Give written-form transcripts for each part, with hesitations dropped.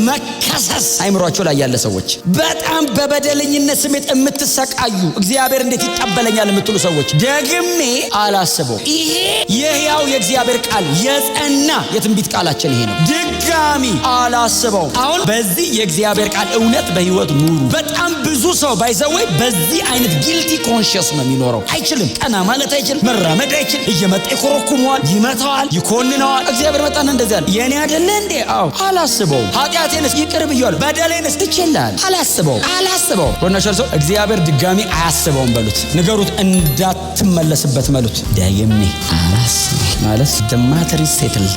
መከሰስ አይምሯቸው ላይ ያለ ሰዎች፣ በጣም በበደለኝነት ስሜት የምትሰቃዩ እግዚአብሔር እንዴት ይቀበለኛል የምትሉ ሰዎች ደግሜ አላስበው። ይሄ የሕያው የእግዚአብሔር ቃል የጸና የትንቢት ቃላችን ይሄ ነው። ድጋሚ አላስበው። አሁን በዚህ የእግዚአብሔር ቃል እውነት በህይወት ኑሩ። በጣም ብዙ ሰው ባይዘወይ በዚህ አይነት ጊልቲ ኮንሽስ ነው የሚኖረው። አይችልም፣ ቀና ማለት አይችልም፣ መራመድ አይችልም። እየመጣ ይኮረኩመዋል፣ ይመታዋል፣ ይኮንነዋል። እግዚአብሔር መጣና እንደዚህ አለ፣ የኔ አይደለ እንዴ? አዎ አላስበው። ኃጢአቴንስ ይቅር ብያለሁ፣ በደሌንስ ትችላለህ። አላስበው። ሆነሻል ሰው እግዚአብሔር ድጋሚ አያስበውም በሉት፣ ንገሩት፣ እንዳትመለስበት መሉት። ደግሜ አላስበው ማለት the matter is settled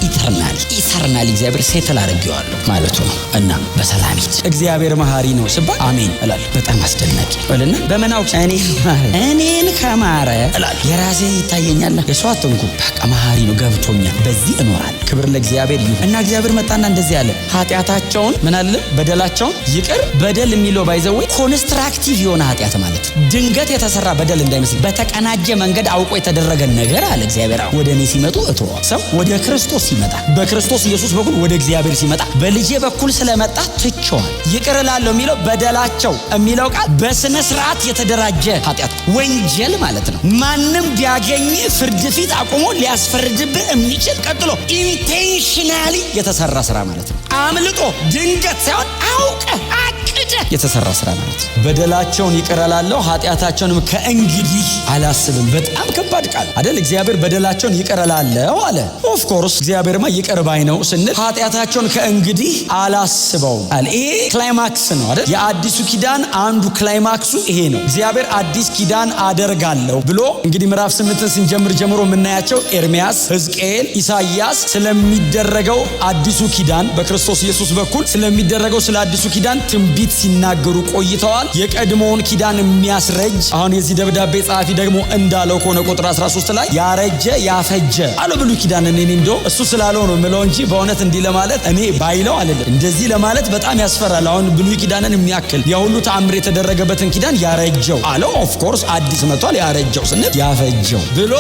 ኢተርናሊ እግዚአብሔር ሴትል አድርጌዋለሁ ማለቱ ነው። እና በሰላም ሂድ። እግዚአብሔር መሐሪ ነው ስባል አሜን እላለሁ። በጣም አስደናቂ እልና በመናው እኔን ከማረ እላለሁ። የራሴ ይታየኛል። የሰው አትንኩ። በቃ መሐሪ ነው፣ ገብቶኛል፣ በዚህ እኖራለሁ። ክብር ለእግዚአብሔር ይሁን። እና እግዚአብሔር መጣና እንደዚህ ያለ ኃጢአታቸውን ምን አለ? በደላቸውን ይቅር። በደል የሚለው ባይዘው ኮንስትራክቲቭ የሆነ ኃጢአት ማለት ድንገት የተሰራ በደል እንዳይመስል በተቀናጀ መንገድ አውቆ የተደረገ ነገር አለ እግዚአብሔር። ወደ እኔ ሲመጡ እተዋለሁ። ሰው ወደ ክርስቶስ ሲመጣ በክርስቶስ ኢየሱስ በኩል ወደ እግዚአብሔር ሲመጣ በልጄ በኩል ስለመጣ ትቼዋለሁ። ይቅር እላለሁ የሚለው በደላቸው የሚለው ቃል በስነ ስርዓት የተደራጀ ኃጢአት ወንጀል ማለት ነው። ማንም ቢያገኝ ፍርድ ፊት አቆሞ ሊያስፈርድብህ የሚችል ቀጥሎ ኢንቴንሽናሊ የተሰራ ስራ ማለት ነው። አምልጦ ድንገት ሳይሆን አውቀህ አቅደህ የተሰራ ስራ ማለት ነው። በደላቸውን ይቅር እላለሁ ኃጢአታቸውንም ከእንግዲህ አላስብም። በጣም ከባድ ቃል አይደል? እግዚአብሔር በደላቸውን ይቅር እላለሁ አለ። ኦፍ ኮርስ እግዚአብሔርማ ይቅር ባይ ነው ስንል ኃጢአታቸውን ከእንግዲህ አላስበውም አለ። ይሄ ክላይማክስ ነው አይደል? የአዲሱ ኪዳን አንዱ ክላይማክሱ ይሄ ነው። እግዚአብሔር አዲስ ኪዳን አደርጋለሁ ብሎ እንግዲህ ምዕራፍ 8 ስንጀምር ጀምሮ የምናያቸው ኤርሚያስ፣ ሕዝቅኤል፣ ኢሳይያስ ስለሚደረገው አዲሱ ኪዳን በክርስቶስ ኢየሱስ በኩል ስለሚደረገው ስለ አዲሱ ኪዳን ትንቢት ሲናገሩ ቆይተዋል። የቀድሞውን ኪዳን የሚያስረጅ አሁን የዚህ ደብዳቤ ጸሐፊ ደግሞ እንዳለው ከሆነ ቁጥር 13 ላይ ያረጀ ያፈጀ አለ ብሉይ ኪዳን። እኔ እንደው እሱ ስላለው ነው የምለው እንጂ በእውነት እንዲህ ለማለት እኔ ባይለው አይደለም። እንደዚህ ለማለት በጣም ያስፈራል። አሁን ብሉይ ኪዳንን የሚያክል የሁሉ ተአምር የተደረገበትን ኪዳን ያረጀው አለው። ኦፍ ኮርስ አዲስ መጥቷል። ያረጀው ስንል ያፈጀው ብሎ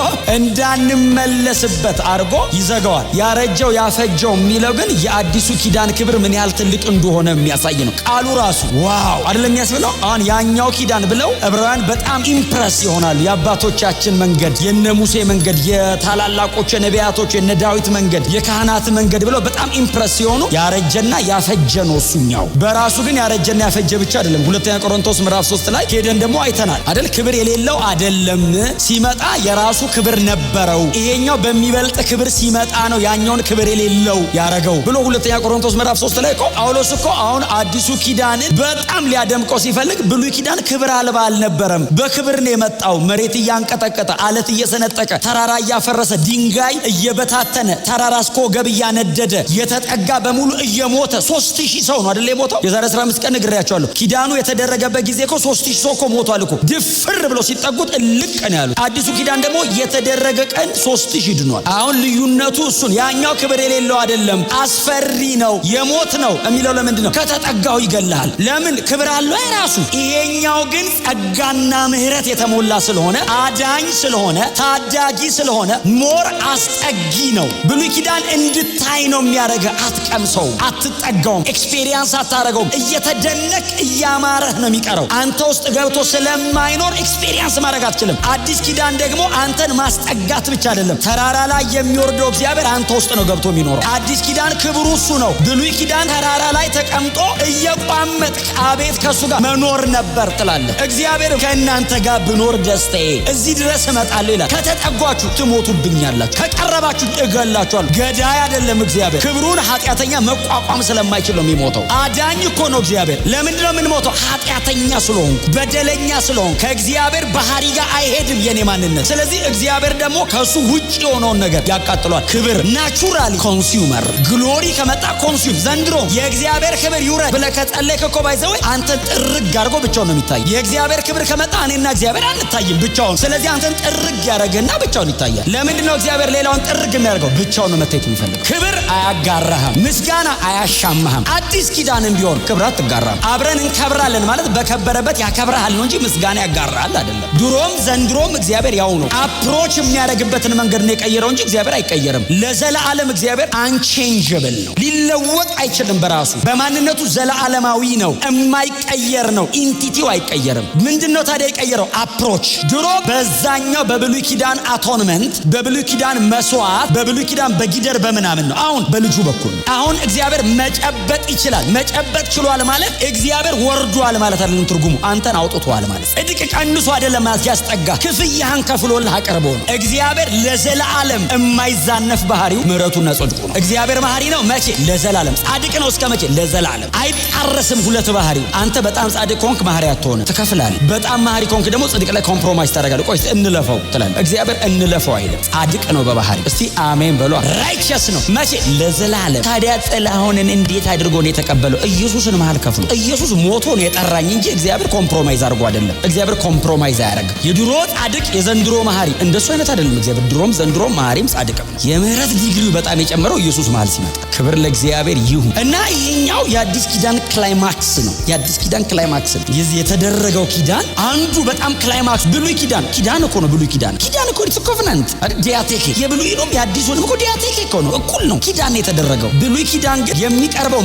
እንዳንመለስበት አድርጎ ይዘጋዋል። ያረጀው ያፈጀው የሚለው ግን የአዲሱ ኪዳን ክብር ምን ያህል ትልቅ እንደሆነ የሚያሳይ ነው። ቃሉ ራሱ ዋው አይደለም የሚያስብለው። አሁን ያኛው ኪዳን ብለው ዕብራውያን በጣም ኢምፕረስ ይሆናሉ። የአባቶቻችን መንገድ፣ የነ ሙሴ መንገድ፣ የታላላቆች የነቢያቶች የነ ዳዊት መንገድ፣ የካህናት መንገድ ብለው በጣም ኢምፕረስ ሲሆኑ ያረጀና ያፈጀ ነው እሱኛው። በራሱ ግን ያረጀና ያፈጀ ብቻ አይደለም። ሁለተኛ ቆሮንቶስ ምዕራፍ 3 ላይ ሄደን ደግሞ አይተናል አይደል? ክብር የሌለው አይደለም። ሲመጣ የራሱ ክብር ነበረው። ይሄኛው በሚበልጥ ክብር ሲመጣ ነው ያኛውን ክብር የሌለው ያረገው ብሎ ሁለተኛ ቆሮንቶስ ምዕራፍ 3 ላይ ጳውሎስ አሁን አዲሱ ኪዳንን በጣም ሊያደምቀው ሲፈልግ ብሉይ ኪዳን ክብር አልባ አልነበረም። በክብር ነው የመጣው። መሬት እያንቀጠቀጠ፣ አለት እየሰነጠቀ፣ ተራራ እያፈረሰ፣ ድንጋይ እየበታተነ፣ ተራራ እስከ ወገብ እያነደደ፣ የተጠጋ በሙሉ እየሞተ 3000 ሰው ነው አይደል የሞተው? የዛሬ 15 ቀን ነግሬያቸዋለሁ። ኪዳኑ የተደረገበት ጊዜ 3000 ሰው ሞቷል እኮ። ድፍር ብለው ሲጠጉት እልቅ ነው ያሉት። አዲሱ ኪዳን ደግሞ የተደረገ ቀን 3000 ድኗል። አሁን ልዩነቱ እሱን ያኛው ክብር የሌለው አይደለም፣ አስፈሪ ነው፣ የሞት ነው የሚለው ለምንድን ነው? ከተጠጋው ይገላል። ለምን? ክብር አለው የራሱ። ይሄኛው ግን ጸጋና ምሕረት የተሞላ ስለሆነ፣ አዳኝ ስለሆነ፣ ታዳጊ ስለሆነ ሞር አስጠጊ ነው። ብሉይ ኪዳን እንድታይ ነው የሚያደርገ። አትቀምሰው፣ አትጠጋውም፣ ኤክስፔሪየንስ አታረገውም። እየተደነቅ እያማረህ ነው የሚቀረው። አንተ ውስጥ ገብቶ ስለማይኖር ኤክስፔሪየንስ ማድረግ አትችልም። አዲስ ኪዳን ደግሞ አንተን ማስጠጋት ብቻ አይደለም። ተራራ ላይ የሚወርደው እግዚአብሔር አንተ ውስጥ ነው ገብቶ የሚኖረው። አዲስ ኪዳን ክብሩ እሱ ነው። ብሉይ ኪዳን ተራራ ላይ ተቀምጦ እየቋመጥክ አቤት ከሱ ጋር መኖር ነበር ትላለህ። እግዚአብሔር ከእናንተ ጋር ብኖር ደስታዬ፣ እዚህ ድረስ እመጣለሁ ይላል። ከተጠጓችሁ ትሞቱብኛላችሁ፣ ከቀረባችሁ እገላችኋለሁ። ገዳይ አይደለም እግዚአብሔር። ክብሩን ኃጢአተኛ መቋቋም ስለማይችል ነው የሚሞተው። አዳኝ እኮ ነው እግዚአብሔር። ለምንድን ነው የምንሞተው? ኃጢአተኛ ስለሆን፣ በደለኛ ስለሆን። ከእግዚአብሔር ባህሪ ጋር አይሄድም የኔ ማንነት። ስለዚህ እግዚአብሔር ደግሞ ከሱ ውጭ የሆነውን ነገር ያቃጥሏል። ክብር ናቹራሊ ኮንሱመር፣ ግሎሪ ከመጣ ኮንሱም። ዘንድሮ የእግዚአብሔር ክብር ይውረድ ብለህ ከጸለይክ እኮ ባይዘው አንተን ጥርግ አድርጎ ብቻውን ነው የሚታይ። የእግዚአብሔር ክብር ከመጣ እኔና እግዚአብሔር አንታይም ብቻውን። ስለዚህ አንተን ጥርግ ያደረገና ብቻውን ይታያል። ለምንድን ነው እግዚአብሔር ሌላውን ጥርግ የሚያደርገው? ብቻውን ነው መታየት የሚፈልገው። ክብር አያጋራህም፣ ምስጋና አያሻማህም። አዲስ ኪዳንም ቢሆን ክብር አትጋራም። አብረን እንከብራለን ማለት በከበረበት ያከብራል ነው እንጂ ምስጋና ያጋራል አይደለም። ድሮም ዘንድሮም እግዚአብሔር ያው ነው። አፕሮች የሚያደርግበትን መንገድ ነው የቀየረው እንጂ እግዚአብሔር አይቀየርም። ለዘላለም እግዚአብሔር አንቼንጀብል ነው፣ ሊለወጥ አይችልም። በራሱ በማንነቱ ዘላለማዊ ነው፣ የማይቀየር ነው። ኢንቲቲው አይቀየርም። ምንድነው ታዲያ የቀየረው? አፕሮች። ድሮ በዛኛው በብሉይ ኪዳን አቶንመንት፣ በብሉይ ኪዳን መስዋዕት፣ በብሉይ ኪዳን በጊደር በምናምን ነው። አሁን በልጁ በኩል አሁን እግዚአብሔር መጨበጥ ይችላል። መጨበጥ ችሏል ማለት እግዚአብሔር ወርዷል ማለት አይደለም። ትርጉሙ አንተን አውጥቷል ማለት። ጽድቅ ቀንሶ አይደለም ማለት ያስጠጋ፣ ክፍያህን ከፍሎልህ አቀርቦ ነው። እግዚአብሔር ለዘላለም የማይዛነፍ ባህሪው ምሕረቱና ጽድቁ ነው። እግዚአብሔር መሐሪ ነው። መቼ? ለዘላለም። ጻድቅ ነው። እስከ መቼ? ለዘላለም። አይጣረስም ሁለት ባህሪው። አንተ በጣም ጻድቅ ኮንክ መሐሪ አትሆንም፣ ትከፍላለህ። በጣም መሐሪ ኮንክ ደግሞ ጽድቅ ላይ ኮምፕሮማይዝ ታደርጋለህ። ቆይ እንለፈው ትላለህ። እግዚአብሔር እንለፈው አይልም። ጻድቅ ነው በባህሪ። እስቲ አሜን በሏ። ራይቸስ ነው። መቼ? ለዘላለም። ታዲያ ጥላሁንን እንዴት አድርጎ ነው የተቀበለው? ኢየሱስን መሃል ከፍሎ። ኢየሱስ ሞቶ ነው የጠራኝ እንጂ እግዚአብሔር ኮምፕሮማይዝ አድርጎ አይደለም። እግዚአብሔር ኮምፕሮማይዝ አያደርግም። የድሮ ጻድቅ የዘንድሮ መሐሪ እንደሱ አይነት አይደለም። እግዚአብሔር ድሮም ዘንድሮም መሐሪም ጻድቅም ነው። የምህረት ዲግሪው በጣም የጨመረው ኢየሱስ መሃል ሲመጣ። ክብር ለእግዚአብሔር ይሁን እና ይሄኛው የአዲስ ኪዳን ክላይማክስ ነው። የአዲስ ኪዳን ክላይማክስ ነው። የዚህ የተደረገው ኪዳን አንዱ በጣም ክላይማክስ። ብሉይ ኪዳን እኮ ነው። ብሉይ ኪዳን እኮ ኢትስ ኮቨናንት ዲያቴኬ። የብሉይንም የአዲሱንም እኮ ዲያቴኬ እኮ ነው። እኩል ነው። ኪዳን የተደረገው። ብሉይ ኪዳን ግን የሚቀርበው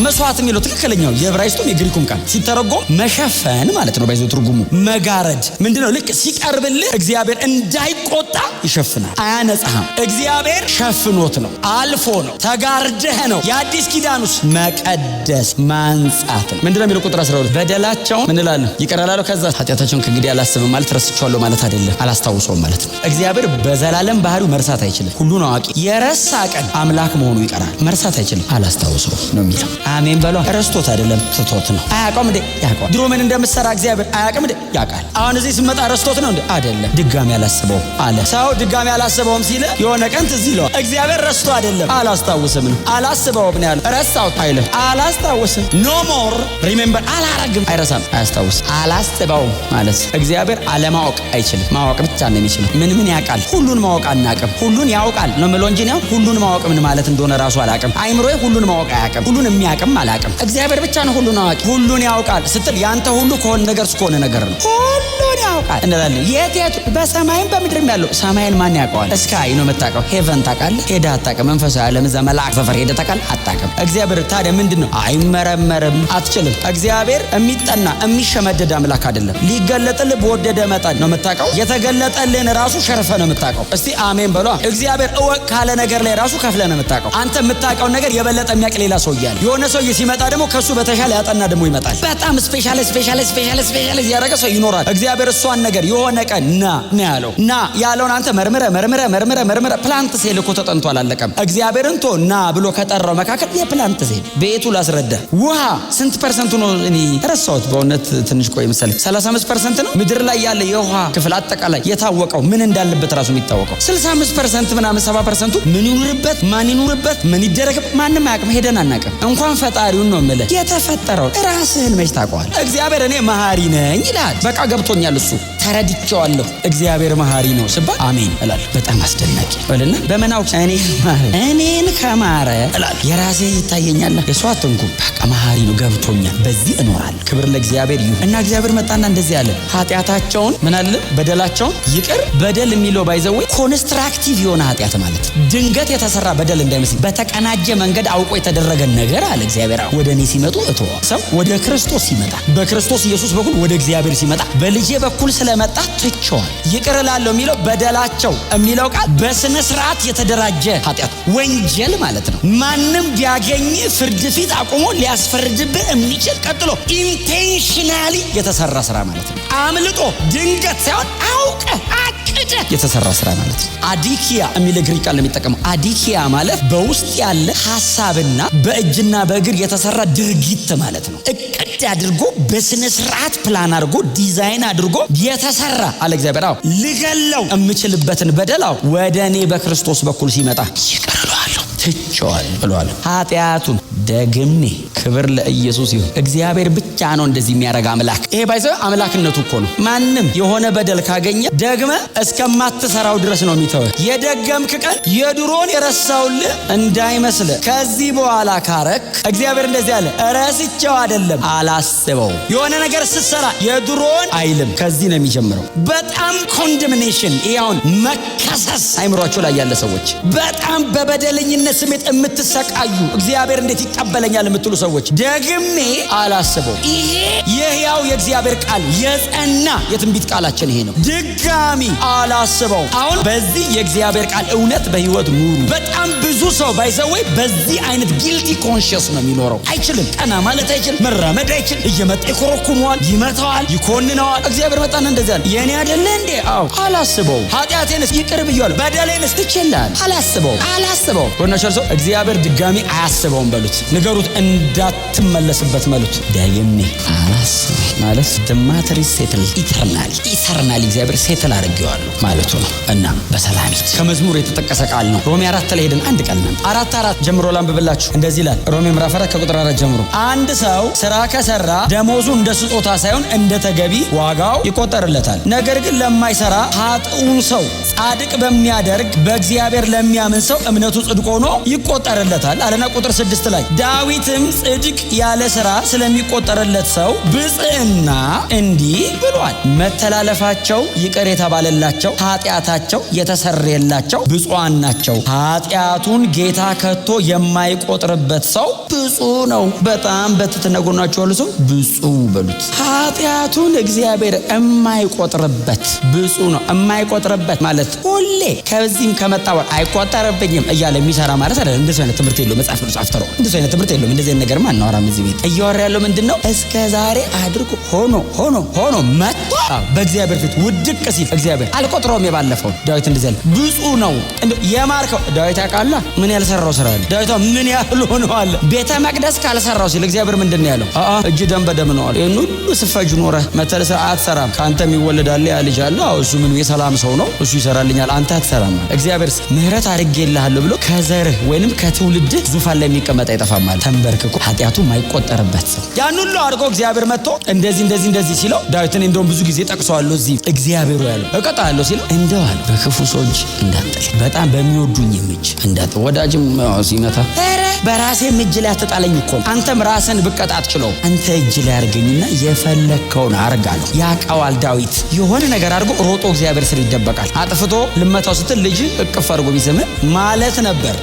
መስዋዕት የሚለው ትክክለኛው የዕብራይስጡም የግሪኩም ቃል ሲተረጎም መሸፈን ማለት ነው። ባይዘው ትርጉሙ መጋረድ ምንድነው? ልክ ሲቀርብልህ እግዚአብሔር እንዳይቆጣ ይሸፍናል፣ አያነጻህም። እግዚአብሔር ሸፍኖት ነው፣ አልፎ ነው፣ ተጋርደህ ነው። የአዲስ ኪዳኑስ መቀደስ ማንጻት ነው። ምንድነው የሚለው? ቁጥር 12 በደላቸውን ምን እላለሁ? ይቅር እላለሁ፣ ከዛ ኃጢአታቸውን ከእንግዲህ አላስብም ማለት ረስቼዋለሁ ማለት አይደለም፣ አላስታውሰውም ማለት ነው። እግዚአብሔር በዘላለም ባህሪው መርሳት አይችልም። ሁሉን አዋቂ። የረሳ ቀን አምላክ መሆኑ ይቀራል። መርሳት አይችልም። አላስታውሰውም ነው የሚለው። አሜን በሏ። ረስቶት አይደለም ትቶት ነው። አያውቀውም እንዴ? ያውቀዋል። ድሮ ምን እንደምትሰራ እግዚአብሔር አያውቅም እንዴ? ያውቃል። አሁን እዚህ ስመጣ ረስቶት ነው እንዴ? አይደለም። ድጋሚ አላስበውም አለ። ሰው ድጋሚ አላስበውም ሲል የሆነ ቀን ትዝ ይለዋል። እግዚአብሔር ረስቶ አይደለም፣ አላስታውስም ነው። አላስበውም ነው ያለው። ረሳሁት አይልም። አላስታውስም ኖ ሞር ሪሜምበር። አላረግም፣ አይረሳም፣ አያስታውስም። አላስበውም ማለት እግዚአብሔር አለማወቅ አይችልም። ማወቅ ብቻ ነው የሚችለው። ምን ያውቃል? ሁሉን ማወቅ አናውቅም። ሁሉን ያውቃል ነው የምለው እንጂ ነው ሁሉን ማወቅ ምን ማለት እንደሆነ ራሱ አላውቅም። አይምሮዬ ሁሉን ማወቅ አያውቅም። ሁሉን የሚያውቅም አላውቅም። እግዚአብሔር ብቻ ነው ሁሉን አዋቂ። ሁሉን ያውቃል ስትል ያንተ ሁሉ ከሆነ ነገር እስከሆነ ነገር ነው። ሁሉን ያውቃል እንላለን። የት በሰማይም በምድርም ያለው። ሰማይን ማን ያውቀዋል? እስካይ ነው የምታውቀው። ሄቨን ታውቃለህ? ሄደህ አታውቅም። መንፈሳዊ ዓለም እዛ መላእክት ሰፈር ሄደህ ታውቃለህ? አታውቅም። እግዚአብሔር ታዲያ ምንድን ነው? አይመረመርም፣ አትችልም። እግዚአብሔር የሚጠና የሚሸመደድ አምላክ አይደለም። ሊገለጥልህ በወደደ መጠን ነው የምታውቀው። የተገለጠልህን ራሱ ሸርፈ ነው የምታውቀው። እስቲ አሜን በሏ። እግዚአብሔር እወቅ ካለ ነገር ላይ ራሱ ከፍለ ነው የምታውቀው። አንተ የምታውቀውን ነገር የበለጠ የሚያውቅ ሌላ ሰው እያለ የሆነ ሰው ሲመጣ ደግሞ ከሱ በተሻለ ያጠና ደግሞ ይመጣል። በጣም ስፔሻሊስት ያደረገ ሰው ይኖራል። እግዚአብሔር እሷን ነገር የሆነ ቀን ና ያለው ያለውን አንተ መርምረ ፕላንት ሴል እኮ ተጠንቶ አላለቀም። እግዚአብሔርን ቶ ና ብሎ ከጠራው መካከል የፕላንት ሴል ቤቱ ላስረዳ። ውሃ ስንት ፐርሰንቱ ነው? እኔ ረሳሁት በእውነት ትንሽ ቆይ መሰለኝ 35% ነው ምድር ላይ ያለ የውሃ ክፍል አጠቃላይ የታወቀው ምን እንዳለበት ራሱ የሚታወቀው 65% ምናምን 70%ቱ ምን ይኑርበት ማን ይኑርበት ምን ይደረግበት ማንም አያውቅም። ሄደን አናውቅም። እንኳን ፈጣሪውን ነው የምልህ የተፈጠረው ራስህን መች ታውቀዋል? እግዚአብሔር እኔ መሐሪ ነኝ ይላል። በቃ ገብቶኛል፣ እሱ ተረድቼዋለሁ። እግዚአብሔር መሐሪ ነው ስባል አሜን እላለሁ። በጣም አስደናቂ ወልና በመናው እኔን ከማረ እላለሁ። የራሴ ይታየኛል። የሷ አትንኩ። በቃ መሐሪ ነው፣ ገብቶኛል። በዚህ እኖራለሁ። ክብር ለእግዚአብሔር ይሁን እና እግዚአብሔር መጣና እንደዚህ አለ። ኃጢአታቸውን ምን አለ? በደላቸውን ይቅር። በደል የሚለው ባይዘው ኮንስትራክቲቭ የሆነ ኃጢአት ማለት ድንገት የተሰራ በደል እንዳይመስል በተቀናጀ መንገድ አውቆ የተደረገ ነገር አለ እግዚአብሔር። ወደ እኔ ሲመጡ ሰው ወደ ክርስቶስ ሲመጣ በክርስቶስ ኢየሱስ በኩል ወደ እግዚአብሔር ሲመጣ በልጄ በኩል ስለመጣ ትቼዋል። ይቅር እላለሁ የሚለው በደላቸው የሚለው ቃል በስነ ስርዓት የተደራጀ ኃጢአት ወንጀል ማለት ነው። ማንም ቢያገኝ ፍርድ ፊት አቁሞ ሊያስፈርድብህ የሚችል ቀጥሎ ኢንቴንሽናሊ የተሰራ ስራ ማለት ነው። አምልጦ ድንገት ሳይሆን አውቀ አቅደ የተሰራ ስራ ማለት ነው። አዲኪያ የሚል ግሪክ ቃል የሚጠቀመው አዲኪያ ማለት በውስጥ ያለ ሐሳብና በእጅና በእግር የተሰራ ድርጊት ማለት ነው። እቅድ አድርጎ በስነ ስርዓት ፕላን አድርጎ ዲዛይን አድርጎ የተሰራ አለ እግዚአብሔር። ልገለው የምችልበትን በደላው ወደ እኔ በክርስቶስ በኩል ሲመጣ ይቅር እለዋለሁ፣ ትቼዋለሁ ብለዋል። ኃጢአቱን ደግሜ ክብር ለኢየሱስ ይሁን። እግዚአብሔር ብቻ ነው እንደዚህ የሚያደርግ አምላክ። ይሄ ባይዘው አምላክነቱ እኮ ነው። ማንም የሆነ በደል ካገኘ ደግመ እስከማትሰራው ድረስ ነው የሚተው። የደገምክ ቀን የድሮን የረሳውልህ እንዳይመስል። ከዚህ በኋላ ካረክ እግዚአብሔር እንደዚህ አለ፣ ረስቼው አይደለም አላስበው። የሆነ ነገር ስትሰራ የድሮን አይልም፣ ከዚህ ነው የሚጀምረው። በጣም ኮንደምኔሽን፣ ይሄውን መከሰስ አይምሯቸው ላይ ያለ ሰዎች፣ በጣም በበደለኝነት ስሜት የምትሰቃዩ እግዚአብሔር እንዴት ይቀበለኛል የምትሉ ሰዎች ደግሜ አላስበው። ይሄ የሕያው የእግዚአብሔር ቃል የጸና የትንቢት ቃላችን ይሄ ነው። ድጋሚ አላስበው። አሁን በዚህ የእግዚአብሔር ቃል እውነት በህይወት ኑሩ። በጣም ብዙ ሰው ባይዘወይ በዚህ አይነት ጊልቲ ኮንሽስ ነው የሚኖረው። አይችልም፣ ቀና ማለት አይችልም፣ መራመድ አይችልም። እየመጣ ይኮረኩመዋል፣ ይመታዋል፣ ይኮንነዋል። እግዚአብሔር መጣና እንደዚያ አለ፣ የኔ አይደለ እንዴ? አዎ አላስበው። ኃጢአቴንስ ይቅር ብያለሁ፣ በደሌንስ ትችላለህ። አላስበው። ወናሸርሶ እግዚአብሔር ድጋሚ አያስበውም በሉት፣ ንገሩት፣ እንዳትመለስበት መሉት። ደግሜ አላስበው ማለት ደማትሪ ሴትል ኢተርናል እግዚአብሔር ሴትል አድርጌዋለሁ ማለቱ ነው። እና በሰላም ከመዝሙር የተጠቀሰ ቃል ነው። ሮሜ 4 ላይ ሄደን አንድ ቃል ነው 4 ጀምሮ ላንብብላችሁ። እንደዚህ ይላል ሮሜ ምዕራፍ 4 ከቁጥር 4 ጀምሮ፣ አንድ ሰው ስራ ከሰራ ደሞዙ እንደ ስጦታ ሳይሆን እንደ ተገቢ ዋጋው ይቆጠርለታል። ነገር ግን ለማይሰራ ኃጥኡን ሰው ጻድቅ በሚያደርግ በእግዚአብሔር ለሚያምን ሰው እምነቱ ጽድቅ ሆኖ ይቆጠርለታል አለና ቁጥር 6 ላይ ዳዊትም ጽድቅ ያለ ስራ ስለሚቆጠርለት ሰው ብጽዕና እንዲህ ብሏል፣ መተላለፋቸው ይቅር የተባለላቸው ኃጢአታቸው የተሰረየላቸው ብፁዓን ናቸው። ኃጢአቱን ጌታ ከቶ የማይቆጥርበት ሰው ብፁዕ ነው። በጣም በትህትና ጎናችሁ ያሉ ሰው ብፁዕ በሉት። ኃጢአቱን እግዚአብሔር የማይቆጥርበት ብፁዕ ነው። የማይቆጥርበት ማለት ሁሌ ከዚህም ከመጣ አይቆጠርብኝም እያለ የሚሰራ ማለት አይደለም። እንደዚህ አይነት ትምህርት የለውም መጽሐፍ ቅዱስ አፍተረው። እንደዚህ አይነት ትምህርት የለውም። እንደዚህ አይነት ነገር አናወራም እዚህ ቤት። እያወራ ያለው ምንድነው? እስከ ዛሬ አድርጎ ሆኖ መጥቶ በእግዚአብሔር ፊት ውድቅ ሲል እግዚአብሔር አልቆጥረውም። የባለፈው ዳዊት እንደዚህ አለ፣ ብፁዕ ነው። የማርከው ዳዊት ያውቃላ ምን ያልሰራው ስራ አለ። ዳዊት ምን ያህል ሆነዋል ቤተ መቅደስ ካልሰራው ሲል እግዚአብሔር ምንድነው ያለው? እጅ ደም በደም ነው አለ። ይሄን ሁሉ ስፈጅ ኖረህ መተለሰ አትሰራም። ካንተም ይወለዳል ያ ልጅ አለ። እሱ ምን የሰላም ሰው ነው፣ እሱ ይሰራልኛል፣ አንተ አትሰራም። እግዚአብሔር ምህረት አድርጌልሃለሁ ብሎ ከዘርህ ወይንም ከትውልድ ዙፋን ላይ የሚቀመጥ አይጠፋም ማለት ተንበርክኮ ኃጢአቱ ማይቆጠርበት ሰው ያን ሁሉ አድርጎ እግዚአብሔር መጥቶ እንደዚህ ሲለው ዳዊትን እንደውም ብዙ ጊዜ ጠቅሰዋለሁ። እዚህ እግዚአብሔር ያለው እቀጣለሁ ሲለው እንደዋል በክፉ ሰዎች እንዳጥል በጣም በሚወዱኝ እጅ እንዳጥል ወዳጅም ሲመታ በራሴ እጅ ላይ አትጣለኝ እኮ አንተም ራስን ብቀጣ አትችለው። አንተ እጅ ላይ አርገኝና የፈለከውን አርጋለሁ። ያውቀዋል ዳዊት የሆነ ነገር አድርጎ ሮጦ እግዚአብሔር ስር ይደበቃል። አጥፍቶ ልመታው ስትል ልጅ እቅፍ አድርጎ ቢስም ማለት ነበር።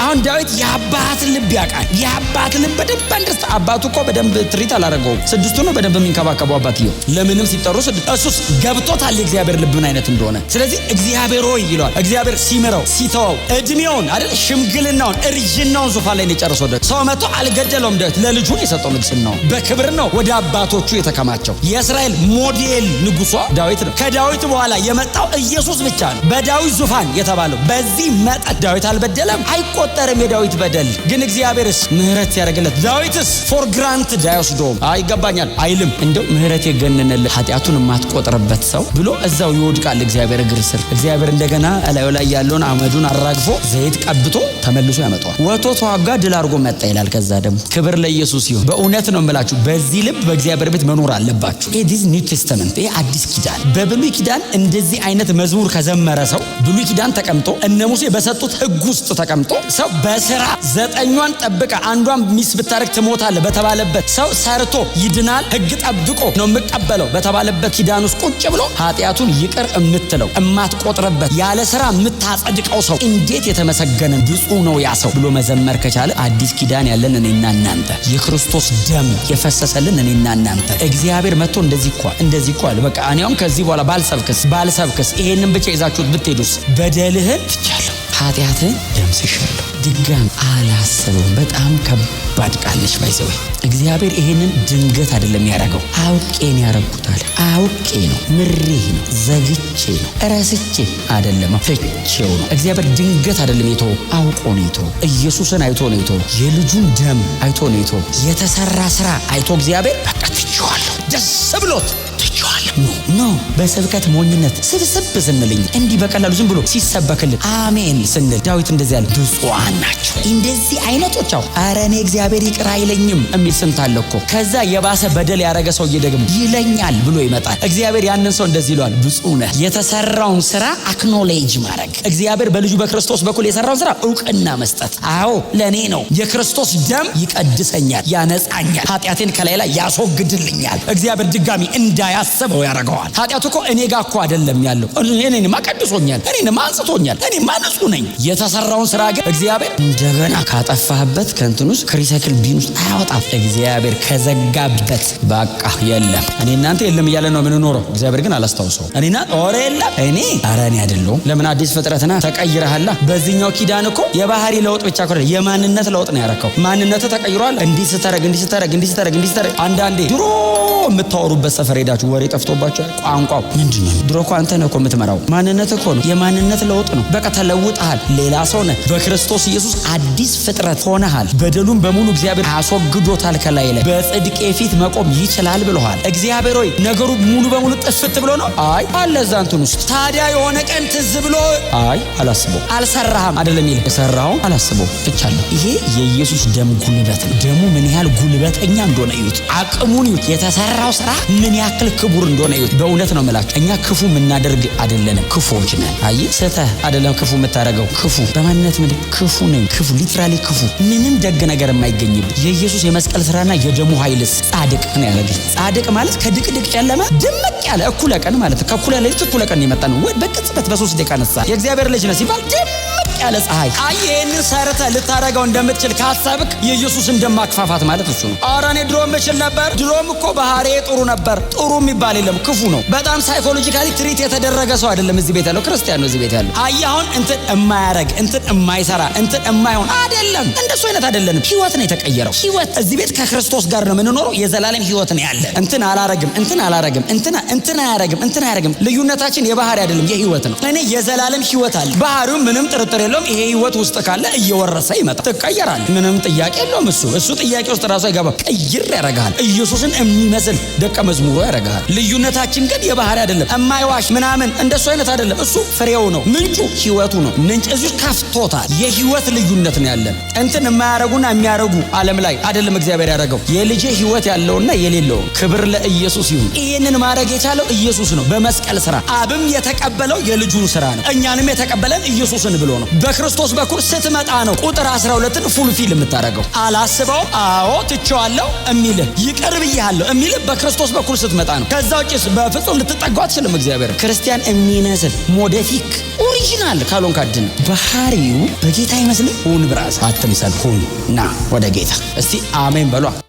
አሁን ዳዊት የአባት ልብ ያውቃል። የአባት ልብ በደንብ አንደስታ አባቱ እኮ በደንብ ትሪት አላደረገውም። ስድስቱ ነው በደንብ የሚንከባከበው አባትየው። ለምንም ሲጠሩ እሱስ ገብቶታል የእግዚአብሔር ልብ ምን አይነት እንደሆነ። ስለዚህ እግዚአብሔር ሆይ ይለዋል። እግዚአብሔር ሲምረው ሲተወው እድሜውን አይደል ሽምግልናውን እርጅናውን ዙፋን ላይ ጨርሶ ሰው መጥቶ አልገደለውም። ዳዊት ለልጁን የሰጠው ንግስናው በክብር ነው ወደ አባቶቹ የተከማቸው። የእስራኤል ሞዴል ንጉሷ ዳዊት ነው። ከዳዊት በኋላ የመጣው ኢየሱስ ብቻ ነው በዳዊት ዙፋን የተባለው። በዚህ መጠን ዳዊት አልበደለም፣ አይቆጠርም የዳዊት በደል። ግን እግዚአብሔርስ ምህረት ያደርግለት። ዳዊትስ ፎር ግራንትድ አይወስደውም። ይገባኛል አይልም። እንደው ምህረት የገነነለት ኃጢአቱን የማትቆጥርበት ሰው ብሎ እዛው ይወድቃል እግዚአብሔር እግር ስር። እግዚአብሔር እንደገና እላዩ ላይ ያለውን አመዱን አራግፎ ዘይት ቀብቶ ተመልሶ ያመጣዋል። ወጥቶ ተዋጋ ድል አድርጎ መጣ ይላል። ከዛ ደግሞ ክብር ለኢየሱስ ይሁን። በእውነት ነው የምላችሁ በዚህ ልብ በእግዚአብሔር ቤት መኖር አለባችሁ። ይህ ኒው ቴስተመንት፣ ይህ አዲስ ኪዳን። በብሉይ ኪዳን እንደዚህ አይነት መዝሙር ከዘመረ ሰው ብሉይ ኪዳን ተቀምጦ እነ ሙሴ በሰጡት ሕግ ውስጥ ተቀምጦ ሰው በስራ 9ኛን ጠብቀ አንዷን ሚስ ብታረግ ትሞታለህ በተባለበት ሰው ሰርቶ ይድናል ሕግ ጠብቆ ነው የምቀበለው በተባለበት ኪዳን ውስጥ ቁጭ ብሎ ኃጢአቱን ይቅር የምትለው የማትቆጥርበት ያለ ስራ የምታጸድቀው ሰው እንዴት የተመሰገነ ብፁዕ ነው ያ ሰው ብሎ መዘመር ከቻለ አዲስ ኪዳን ያለን እኔና እናንተ የክርስቶስ ደም የፈሰሰልን እኔና እናንተ እግዚአብሔር መጥቶ እንደዚህ እኮ አለ። በቃ እኔ አሁን ከዚህ በኋላ ባልሰብክስ ይሄንን ብቻ ይዛችሁት ብትሄዱስ በደልህን ትቻለሁ ኃጢአትህን ደምስሻለሁ ድጋም አላሰበውም። በጣም ከባድ ቃልሽ ባይዘው እግዚአብሔር ይሄንን ድንገት አይደለም ያደረገው። አውቄን ያረኩታል። አውቄ ነው፣ ምሬ ነው፣ ዘግቼ ነው፣ ረስቼ አይደለም፣ ፍቼው ነው። እግዚአብሔር ድንገት አይደለም የተወው፣ አውቆ ነው የተወው። ኢየሱስን አይቶ ነው የተወው። የልጁን ደም አይቶ ነው የተወው። የተሰራ ስራ አይቶ እግዚአብሔር በቃ ትቼዋለሁ፣ ደስ ብሎት ትቼዋለሁ። ኖ በስብከት ሞኝነት ስብስብ ስንልኝ እንዲህ በቀላሉ ዝም ብሎ ሲሰበክልን አሜን ስንል ዳዊት እንደዚህ ያለ ብፁዓን ናቸው እንደዚህ አይነቶች። ኧረ እኔ እግዚአብሔር ይቅር አይለኝም የሚል ስንት አለ እኮ። ከዛ የባሰ በደል ያረገ ሰውዬ ደግሞ ይለኛል ብሎ ይመጣል። እግዚአብሔር ያንን ሰው እንደዚህ ይለዋል፣ ብፁዕ ነህ። የተሰራውን ስራ አክኖሌጅ ማድረግ፣ እግዚአብሔር በልጁ በክርስቶስ በኩል የሰራውን ስራ እውቅና መስጠት። አዎ ለኔ ነው። የክርስቶስ ደም ይቀድሰኛል፣ ያነጻኛል፣ ኃጢአቴን ከላይ ላይ ያስወግድልኛል። እግዚአብሔር ድጋሚ እንዳያስበው ያደርገዋል። ኃጢአቱ እኮ እኔ ጋር እኮ አይደለም ያለው፣ እኔንማ ቀድሶኛል፣ እኔንማ አንጽቶኛል፣ እኔማ ንጹህ ነኝ። የተሰራውን ስራ ግን እግዚአብሔር እንደገና ካጠፋህበት ከእንትን ውስጥ ከሪሳይክል ቢን ውስጥ አያወጣም። እግዚአብሔር ከዘጋበት በቃ የለም። እኔ እናንተ የለም እያለ ነው የምንኖረው። እግዚአብሔር ግን አላስታውሰው። እኔና ኦሬ የለም እኔ አረኔ አይደለሁም። ለምን አዲስ ፍጥረትና ተቀይረሃላ። በዚህኛው ኪዳን እኮ የባህሪ ለውጥ ብቻ እኮ የማንነት ለውጥ ነው ያረከው። ማንነት ተቀይሯል። እንዲህ ስተረግ አንዳንዴ ድሮ የምታወሩበት ሰፈር ሄዳችሁ ወሬ ጠፍቶባችኋል። ቋንቋው ምንድነው? ድሮ እኮ አንተ ነህ እኮ የምትመራው። ማንነት እኮ ነው፣ የማንነት ለውጥ ነው። በቃ ተለውጠሃል፣ ሌላ ሰው ነህ። በክርስቶስ ኢየሱስ አዲስ ፍጥረት ሆነሃል። በደሉን በሙሉ እግዚአብሔር አስወግዶታል ከላይ ላይ። በጽድቄ ፊት መቆም ይችላል ብለዋል። እግዚአብሔር ሆይ ነገሩ ሙሉ በሙሉ ጥፍት ብሎ ነው? አይ አለ እዛ እንትን ውስጥ። ታዲያ የሆነ ቀን ትዝ ብሎ አይ አላስበው አልሰራህም አይደለም ይል የሰራውን አላስበው ትቻለሁ። ይሄ የኢየሱስ ደም ጉልበት ነው። ደሙ ምን ያህል ጉልበተኛ እንደሆነ እዩት። አቅሙን እዩት። የተሰራው ስራ ምን ያክል ክቡር እንደሆነ እዩት። በእውነት ነው የምላችሁ። እኛ ክፉ የምናደርግ አይደለንም፣ ክፉዎች ነን። አይ ስተህ አይደለም ክፉ የምታደርገው። ክፉ በማንነት ምን ክፉ ነኝ። ክፉ ሊትራሊ ክፉ፣ ምንም ደግ ነገር የማይገኝብን የኢየሱስ የመስቀል ስራና የደሙ ኃይልስ ጻድቅ ነው ያደረገኝ። ጻድቅ ማለት ከድቅድቅ ጨለማ ድምቅ ያለ እኩለ ቀን ማለት ከእኩለ ሌሊት እኩለ ቀን የመጣ ነው። ወይ በቅጽበት በ3 ደቂቃ ነሳ። የእግዚአብሔር ልጅ ነህ ሲባል ድምቅ ያለ ፀሐይ። አይ ይሄንን ሰርተህ ልታረገው እንደምትችል ካሰብክ የኢየሱስ እንደማክፋፋት ማለት እሱ ነው። ኧረ እኔ ድሮም እችል ነበር። ድሮም እኮ ባህሪዬ ጥሩ ነበር። ጥሩ የሚባል የለም፣ ክፉ ነው። በጣም ሳይኮሎጂካሊ ትሪት የተደረገ ሰው አይደለም እዚህ ቤት ያለው፣ ክርስቲያን ነው እዚህ ቤት ያለው። አይ አሁን እንትን የማያረግ እንትን የማይሰራ እንትን የማይሆን አይደለም። እንደሱ አይነት አይደለንም። ህይወት ነው የተቀየረው። ህይወት እዚህ ቤት ከክርስቶስ ጋር ነው የምንኖረው። የዘላለም ህይወት ነው ያለ። እንትን አላረግም፣ እንትን አላረግም፣ እንትን አያረግም። ልዩነታችን የባህሪ አይደለም፣ የህይወት ነው። እኔ የዘላለም ህይወት አለ። ባህሪው ምንም ጥርጥር የለውም። ይሄ ህይወት ውስጥ ካለ እየወረሰ ይመጣ፣ ትቀየራል። ምንም ጥያቄ የለውም። እሱ ጥያቄ ውስጥ ራሱ አይገባም። ቀይር ያረጋል። ኢየሱስን የሚመስል ደቀ መዝሙሩ ያረጋል። ልዩነታችን ግን የባህሪ አይደለም። የማይዋሽ ምናምን እንደሱ አይነት አይደለም። እሱ ፍሬው ነው፣ ምንጩ ህይወቱ ነው። ምንጭ እዚህ ከፍቶታል። የህይወት ልዩነት ነው ያለን። እንትን የማያረጉና የሚያረጉ ዓለም ላይ አይደለም እግዚአብሔር ያደረገው። የልጄ ህይወት ያለውና የሌለው ክብር ለኢየሱስ ይሁን። ይህንን ማድረግ የቻለው ኢየሱስ ነው በመስቀል ስራ። አብም የተቀበለው የልጁን ስራ ነው። እኛንም የተቀበለን ኢየሱስን ብሎ ነው። በክርስቶስ በኩል ስትመጣ ነው ቁጥር 12ን ፉልፊል የምታደርገው። አላስበው አዎ ትቼዋለሁ የሚልህ ይቅር ብዬሃለሁ የሚልህ በክርስቶስ በኩል ስትመጣ ነው። ከዛ ውጭስ በፍጹም ልትጠጓ አትችልም። እግዚአብሔር ክርስቲያን የሚመስል ሞዴፊክ ኦሪጂናል ካልሆንክ አድን። ባህሪው በጌታ ይመስል ሁን፣ ብራስ አትምሰል፣ ሁን ና ወደ ጌታ። እስቲ አሜን በሏ።